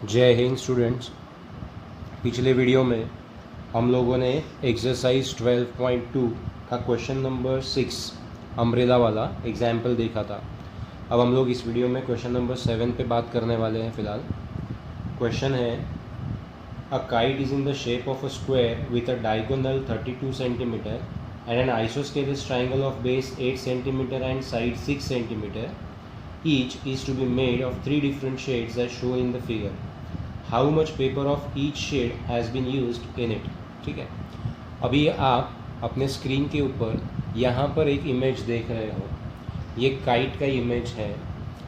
जय हिंद स्टूडेंट्स। पिछले वीडियो में हम लोगों ने एक्सरसाइज 12.2 का क्वेश्चन नंबर 6 अम्ब्रेला वाला एग्जाम्पल देखा था। अब हम लोग इस वीडियो में क्वेश्चन नंबर 7 पे बात करने वाले हैं। फ़िलहाल क्वेश्चन है, a kite is in the shape of a square with a diagonal 32 centimetre and an isosceles triangle of base 8 centimetre and side 6 centimetre. Each is to be made of 3 different shades as shown in the figure. How much paper of each shade has been used in it? ठीक है, अभी आप अपने screen के ऊपर यहाँ पर एक इमेज देख रहे हो। ये काइट का इमेज है,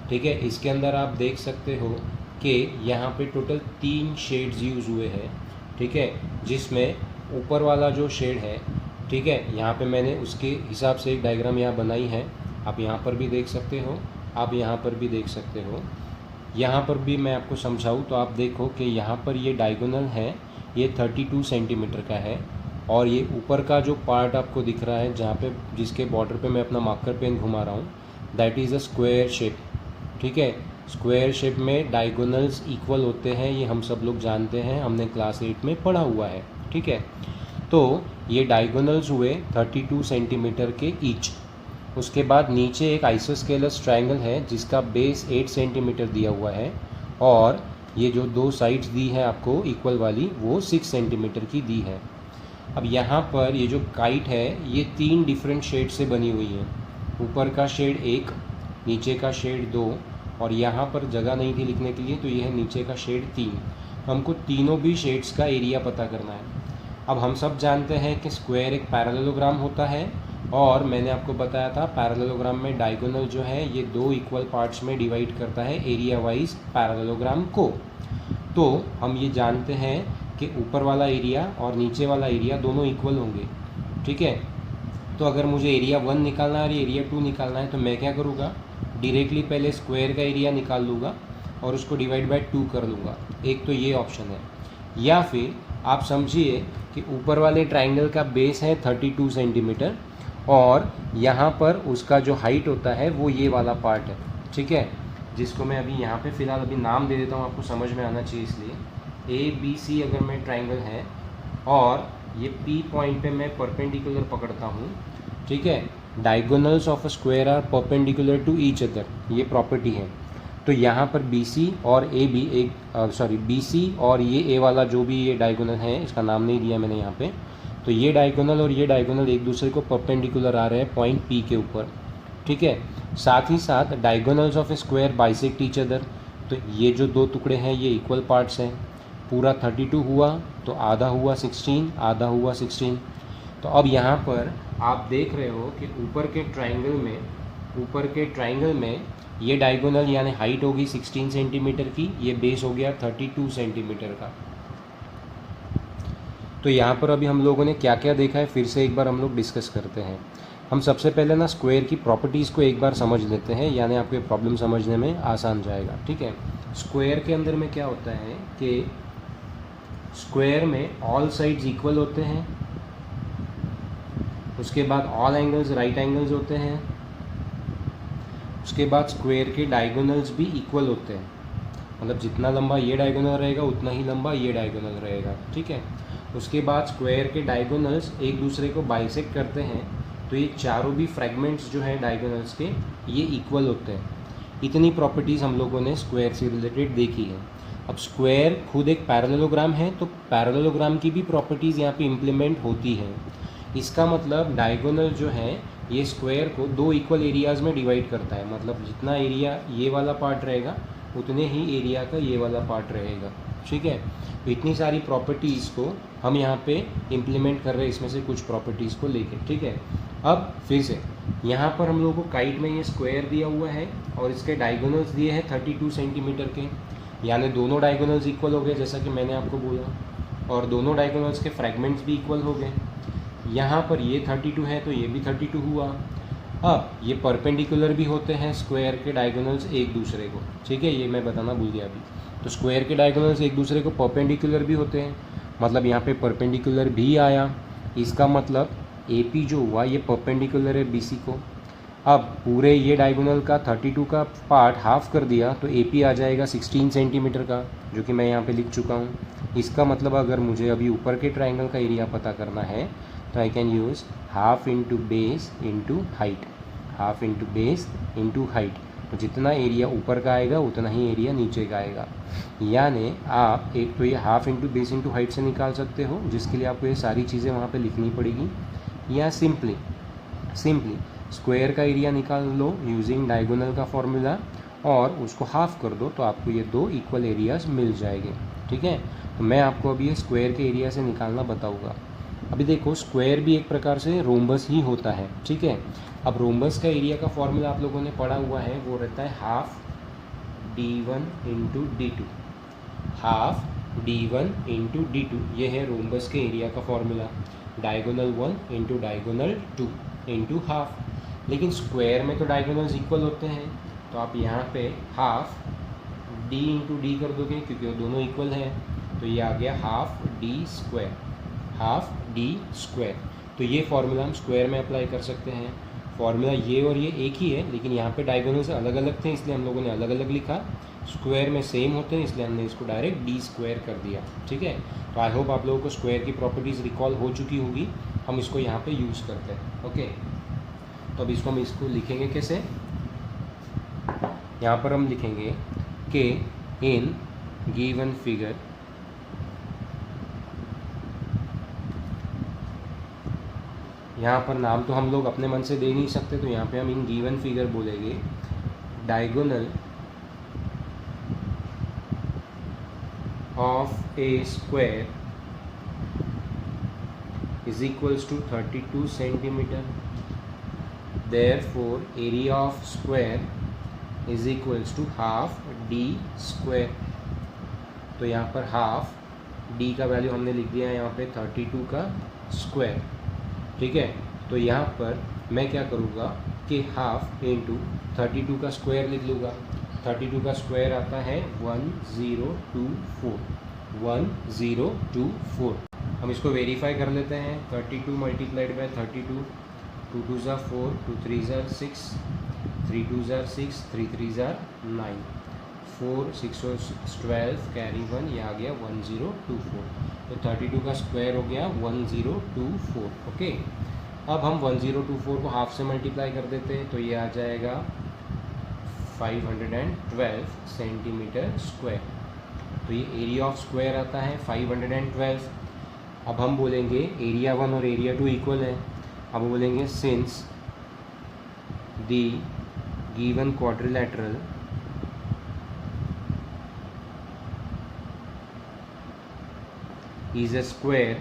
ठीक है। इसके अंदर आप देख सकते हो कि यहाँ पे टोटल 3 शेड्स यूज़ हुए हैं, ठीक है। जिसमें ऊपर वाला जो शेड है, ठीक है, यहाँ पे मैंने उसके हिसाब से एक डायग्राम यहाँ बनाई है। आप यहाँ पर भी देख सकते हो, आप यहाँ पर भी देख सकते हो। यहाँ पर भी मैं आपको समझाऊँ तो आप देखो कि यहाँ पर ये डायगोनल है, ये 32 सेंटीमीटर का है, और ये ऊपर का जो पार्ट आपको दिख रहा है जहाँ पे जिसके बॉर्डर पे मैं अपना मार्कर पेन घुमा रहा हूँ, that is a square shape, ठीक है। स्क्वायर शेप में डायगोनल्स इक्वल होते हैं, ये हम सब लोग जानते हैं, हमने क्लास 8 में पढ़ा हुआ है, ठीक है। तो ये डायगोनल्स हुए 32 सेंटीमीटर के ईच। उसके बाद नीचे एक आइसोस्केलस ट्रायंगल है जिसका बेस 8 सेंटीमीटर दिया हुआ है, और ये जो 2 साइड्स दी है आपको इक्वल वाली, वो 6 सेंटीमीटर की दी है। अब यहाँ पर ये जो काइट है ये 3 डिफरेंट शेड से बनी हुई है। ऊपर का शेड 1, नीचे का शेड 2, और यहाँ पर जगह नहीं थी लिखने के लिए तो ये है नीचे का शेड 3। हमको तीनों भी शेड्स का एरिया पता करना है। अब हम सब जानते हैं कि स्क्वायर एक पैरेललोग्राम होता है, और मैंने आपको बताया था पैरेललोग्राम में डायगोनल जो है ये 2 इक्वल पार्ट्स में डिवाइड करता है एरिया वाइज पैरेललोग्राम को। तो हम ये जानते हैं कि ऊपर वाला एरिया और नीचे वाला एरिया दोनों इक्वल होंगे, ठीक है। तो अगर मुझे एरिया 1 निकालना है और एरिया 2 निकालना है तो मैं क्या करूँगा, डायरेक्टली पहले स्क्वायर का एरिया निकाल लूँगा और उसको डिवाइड बाय 2 कर लूँगा। एक तो ये ऑप्शन है, या फिर आप समझिए कि ऊपर वाले ट्राइंगल का बेस है 32 सेंटीमीटर, और यहाँ पर उसका जो हाइट होता है वो ये वाला पार्ट है, ठीक है, जिसको मैं अभी यहाँ पे फ़िलहाल अभी नाम दे देता हूँ, आपको समझ में आना चाहिए इसलिए। ABC अगर मैं ट्राइंगल है और ये P पॉइंट पे मैं परपेंडिकुलर पकड़ता हूँ, ठीक है। Diagonals of a square are perpendicular to each other, ये प्रॉपर्टी है। तो यहाँ पर BC और AB BC और ये A वाला जो भी ये डायगोनल है, इसका नाम नहीं दिया मैंने यहाँ पे, तो ये डायगोनल और ये डायगोनल एक दूसरे को परपेंडिकुलर आ रहे हैं पॉइंट P के ऊपर, ठीक है। साथ ही साथ diagonals of a square bisect each other, तो ये जो 2 टुकड़े हैं ये इक्वल पार्ट्स हैं। पूरा 32 हुआ तो आधा हुआ 16, आधा हुआ 16। तो अब यहाँ पर आप देख रहे हो कि ऊपर के ट्राइंगल में ये डायगोनल यानी हाइट होगी 16 सेंटीमीटर की, ये बेस हो गया 32 सेंटीमीटर का। तो यहाँ पर अभी हम लोगों ने क्या क्या देखा है फिर से एक बार हम लोग डिस्कस करते हैं। हम सबसे पहले ना स्क्वायर की प्रॉपर्टीज़ को एक बार समझ लेते हैं, यानी आपको प्रॉब्लम समझने में आसान जाएगा, ठीक है। स्क्वायर के अंदर में क्या होता है कि स्क्वायर में ऑल साइड्स इक्वल होते हैं, उसके बाद ऑल एंगल्स राइट एंगल्स होते हैं, उसके बाद स्क्वायर के डायगोनल्स भी इक्वल होते हैं, मतलब जितना लंबा ये डायगोनल रहेगा उतना ही लंबा ये डायगोनल रहेगा, ठीक है। उसके बाद स्क्वायर के डायगोनल्स एक दूसरे को बाइसेक्ट करते हैं, तो ये चारों भी फ्रैगमेंट्स जो हैं डायगोनल्स के ये इक्वल होते हैं। इतनी प्रॉपर्टीज़ हम लोगों ने स्क्वायर से रिलेटेड देखी है। अब स्क्वायर खुद एक पैरेललोग्राम है, तो पैरेललोग्राम की भी प्रॉपर्टीज़ यहाँ पे इम्प्लीमेंट होती हैं। इसका मतलब डायगोनल जो है ये स्क्वायर को 2 इक्वल एरियाज़ में डिवाइड करता है, मतलब जितना एरिया ये वाला पार्ट रहेगा उतने ही एरिया का ये वाला पार्ट रहेगा, ठीक है। तो इतनी सारी प्रॉपर्टीज़ को हम यहाँ पे इम्प्लीमेंट कर रहे हैं, इसमें से कुछ प्रॉपर्टीज़ को लेके, ठीक है। अब फिर से यहाँ पर हम लोगों को काइट में ये स्क्वायर दिया हुआ है और इसके डायगोनल्स दिए हैं 32 सेंटीमीटर के, यानी दोनों डायगोनल्स इक्वल हो गए जैसा कि मैंने आपको बोला, और दोनों डायगोनल्स के फ्रैगमेंट्स भी इक्वल हो गए। यहाँ पर ये 32 है तो ये भी 32 हुआ। अब ये परपेंडिकुलर भी होते हैं स्क्वायर के डायगोनल्स एक दूसरे को, ठीक है, ये मैं बताना भूल गया अभी। तो स्क्वायर के डायगोनल्स एक दूसरे को परपेंडिकुलर भी होते हैं, मतलब यहाँ पे परपेंडिकुलर भी आया, इसका मतलब AP जो हुआ ये परपेंडिकुलर है BC को। अब पूरे ये डायगोनल का 32 का पार्ट हाफ कर दिया तो ए पी आ जाएगा 16 सेंटीमीटर का, जो कि मैं यहाँ पे लिख चुका हूँ। इसका मतलब अगर मुझे अभी ऊपर के ट्रायंगल का एरिया पता करना है तो I can use half into base into height, half into base into height. तो जितना एरिया ऊपर का आएगा उतना ही एरिया नीचे का आएगा। यानी आप एक तो ये half into base into height से निकाल सकते हो, जिसके लिए आपको ये सारी चीज़ें वहाँ पे लिखनी पड़ेगी, या सिंपली स्क्वायर का एरिया निकाल लो यूजिंग डायगोनल का फॉर्मूला और उसको हाफ कर दो तो आपको ये दो इक्वल एरियाज मिल जाएंगे। ठीक है, तो मैं आपको अभी ये स्क्वायर के एरिया से निकालना बताऊँगा। अभी देखो स्क्वायर भी एक प्रकार से रोम्बस ही होता है। ठीक है, अब रोम्बस का एरिया का फॉर्मूला आप लोगों ने पढ़ा हुआ है, वो रहता है half d1 into d2, half d1 into d2, ये है रोम्बस के एरिया का formula. Diagonal 1 into diagonal 2 into half. लेकिन स्क्वायर में तो डायगोनल्स इक्वल होते हैं, तो आप यहाँ पे हाफ d इंटू डी कर दोगे क्योंकि वो दोनों इक्वल हैं, तो ये आ गया half d square, half d square. तो ये फॉर्मूला हम स्क्वायर में अप्लाई कर सकते हैं। फॉर्मूला ये और ये एक ही है, लेकिन यहाँ पे डायगोनल्स अलग अलग थे इसलिए हम लोगों ने अलग अलग लिखा। स्क्वायर में सेम होते हैं इसलिए हमने इसको डायरेक्ट d स्क्वायर कर दिया। ठीक है, तो आई होप आप लोगों को स्क्वायर की प्रॉपर्टीज़ रिकॉल हो चुकी होगी। हम इसको यहाँ पे यूज़ करते हैं। ओके, तो अब इसको लिखेंगे कैसे। यहाँ पर हम लिखेंगे कि इन गिवन फिगर यहाँ पर नाम तो हम लोग अपने मन से दे नहीं सकते, तो यहाँ पे हम इन गिवन फिगर बोलेंगे diagonal of a square is equals to 32 centimetre, therefore area of square is equals to half d square। तो यहाँ पर हाफ d का वैल्यू हमने लिख दिया है यहाँ पे 32 का स्क्वायर। ठीक है, तो यहाँ पर मैं क्या करूँगा कि हाफ इंटू 32 का स्क्वायर लिख लूँगा। 32 का स्क्वायर आता है 1024। हम इसको वेरीफाई कर लेते हैं। 32 मल्टीप्लाइड बाय 32, 2 2 ज़ा 4, 2 3 ज़ा 6, 3 2 ज़ा 6, 3 3 ज़ा 9, 4 6 12 कैरी 1, ये आ गया 1024। तो 32 का स्क्वायर हो गया 1024। ओके, अब हम 1024 को हाफ से मल्टीप्लाई कर देते हैं तो ये आ जाएगा 512 सेंटीमीटर स्क्वायर। तो ये एरिया ऑफ स्क्वायर आता है 512। अब हम बोलेंगे एरिया 1 और एरिया 2 इक्वल है। अब बोलेंगे since the given quadrilateral is a square,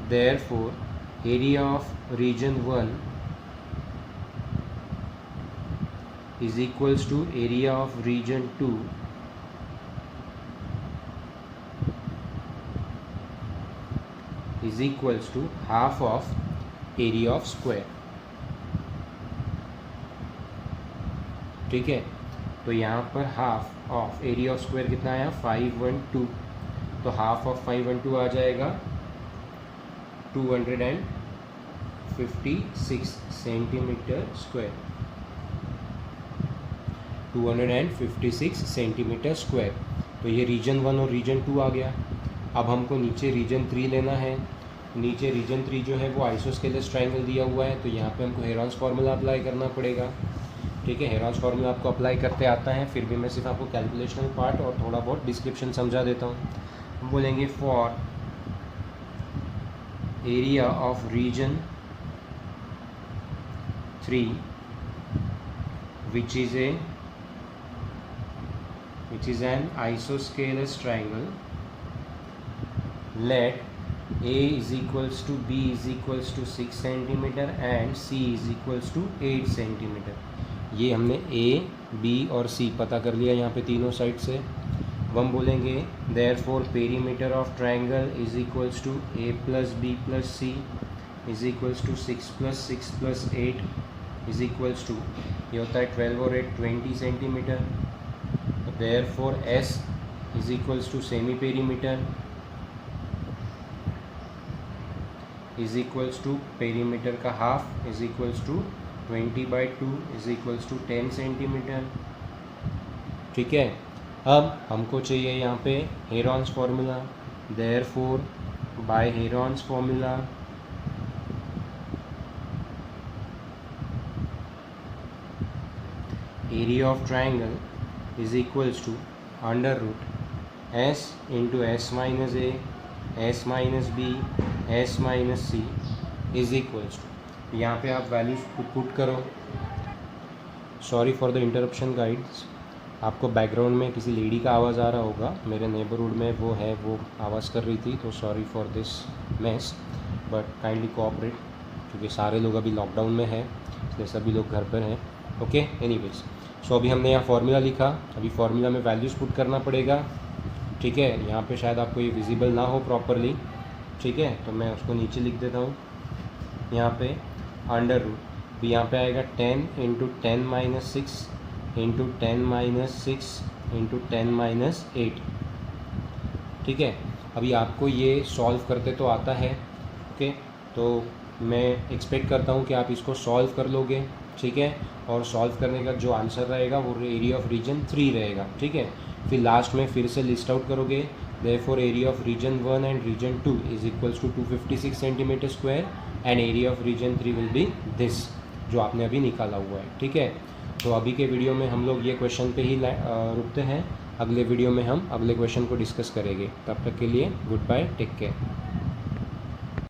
therefore area of region 1 is equals to area of region 2 is equals to half of area of square। ठीक है, तो यहाँ पर half of area of square कितना आया 512, तो हाफ ऑफ 512 आ जाएगा 256 centimetre square, 256 centimetre square. तो ये रीजन 1 और रीजन 2 आ गया। अब हमको नीचे रीजन 3 लेना है। नीचे रीजन 3 जो है वो आइसोस्केलस ट्रायंगल दिया हुआ है, तो यहाँ पे हमको हेरॉन्स फार्मूला अप्लाई करना पड़ेगा। ठीक है, हेरॉन्स फार्मूला आपको अप्लाई करते आता है, फिर भी मैं सिर्फ आपको कैलकुलेशनल पार्ट और थोड़ा बहुत डिस्क्रिप्शन समझा देता हूँ। हम बोलेंगे for area of region 3 which is an isosceles triangle, let A is equals to B is equals to 6 centimetre and C is equals to 8 centimetre. ये हमने A, B और C पता कर लिया यहाँ पे तीनों साइड से। अब हम बोलेंगे therefore perimeter of triangle is equals to A plus B plus C is equals to 6 plus 6 plus 8 is equals to, ये होता है 12 और 8 20 centimetre. therefore S is equals to semi perimeter is equals to perimeter का half is equals to 20/2 is equals to 10 centimetre. ठीक है, अब हमको चाहिए यहाँ पे Heron's formula. Therefore by Heron's formula area of triangle is equals to under root S into S minus A S minus B S minus C is equals to, यहाँ पे आप वैल्यूज पुट करो। Sorry for the interruption guides, आपको background में किसी lady का आवाज़ आ रहा होगा, मेरे नेबरहुड में वो है, वो आवाज़ कर रही थी, तो sorry for this mess, but kindly cooperate, क्योंकि सारे लोग अभी लॉकडाउन में हैं, इसलिए सभी लोग घर पर हैं। ओके, एनीवेज, सो अभी हमने यहाँ फार्मूला लिखा, अभी फार्मूला में वैल्यूज़ पुट करना पड़ेगा। ठीक है, यहाँ पे शायद आपको ये विजिबल ना हो प्रॉपरली, ठीक है, तो मैं उसको नीचे लिख देता हूँ। यहाँ पे अंडर रूट भी यहाँ पे आएगा 10 into 10 minus 6 into 10 minus 6 into 10 minus 8। ठीक है, अभी आपको ये सॉल्व करते तो आता है। ओके, तो मैं एक्सपेक्ट करता हूँ कि आप इसको सॉल्व कर लोगे। ठीक है, और सॉल्व करने का जो आंसर रहेगा वो एरिया ऑफ रीजन 3 रहेगा। ठीक है, फिर लास्ट में फिर से लिस्ट आउट करोगे। Therefore area of region 1 and region 2 is equals to 256 centimetre square and area of region 3 will be this, जो आपने अभी निकाला हुआ है। ठीक है, तो अभी के वीडियो में हम लोग ये क्वेश्चन पे ही रुकते हैं। अगले वीडियो में हम अगले क्वेश्चन को डिस्कस करेंगे। तब तक के लिए गुड बाय, टेक केयर।